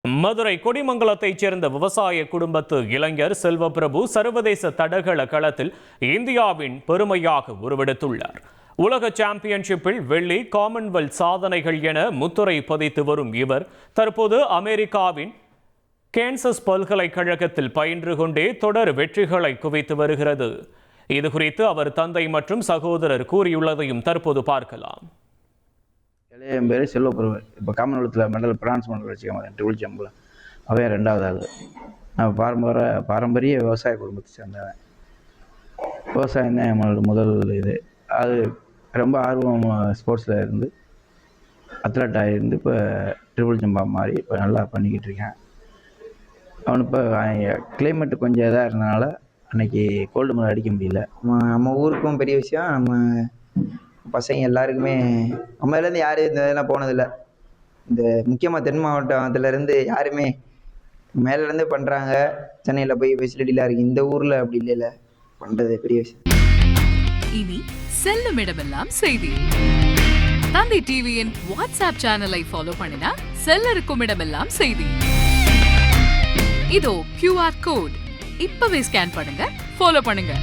மதுரை கொடிமங்கலத்தைச் சேர்ந்த விவசாய குடும்பத்து இளைஞர் செல்வப்பிரபு சர்வதேச தடகள களத்தில் இந்தியாவின் பெருமையாக உருவெடுத்துள்ளார். உலக சாம்பியன்ஷிப்பில் வெள்ளி, காமன்வெல்த் சாதனைகள் என முத்திரை பதித்து வரும் இவர் தற்போது அமெரிக்காவின் கேன்சஸ் பல்கலைக்கழகத்தில் பயின்று கொண்டே தொடர் வெற்றிகளை குவித்து வருகிறது. இதுகுறித்து அவர் தந்தை மற்றும் சகோதரர் கூறியுள்ளதையும் தற்போது பார்க்கலாம். என் பேர் செல்வப்பிரபு. இப்போ காமன்வெல்த்தில் மெடல் பிரான்ஸ் மெடல் வச்சுக்கோங்க, ட்ரிபிள் ஜம்பில் அவையே 2வது ஆள். நான் பாரம்பரிய விவசாய குடும்பத்தை சேர்ந்தவன். விவசாயம் தான் என்னோட முதல் இது. அது ரொம்ப ஆர்வம் ஸ்போர்ட்ஸில் இருந்து அத்லட்டாக இருந்து இப்போ ட்ரிபிள் ஜம்பாக மாறி இப்போ நல்லா பண்ணிக்கிட்டு இருக்கேன். அவனு இப்போ கிளைமேட்டு கொஞ்சம் இதாக இருந்தனால அன்றைக்கி கோல்டு மெடல் அடிக்க முடியல. நம்ம ஊருக்கும் பெரிய விஷயம். நம்ம பசங்க எல்லாருக்குமே நம்மலேருந்து யாரும் இந்த இதெல்லாம் போனதில்லை. இந்த முக்கியமாக தென் மாவட்டத்துலேருந்து யாருமே மேலேருந்து பண்ணுறாங்க. சென்னையில் போய் ஃபெசிலிட்டிலாம் இருக்குது. இந்த ஊரில் அப்படி இல்லைல்ல, பண்ணுறது பெரிய விஷயம். இனி செல்லும் இடமெல்லாம் செய்தி. தந்தை டிவியின் வாட்ஸ்அப் சேனலை ஃபாலோ பண்ணினா செல்ல இருக்கும் இடமெல்லாம் செய்தி. இதோ QR கோட் இப்பவே ஸ்கேன் பண்ணுங்க, ஃபாலோ பண்ணுங்க.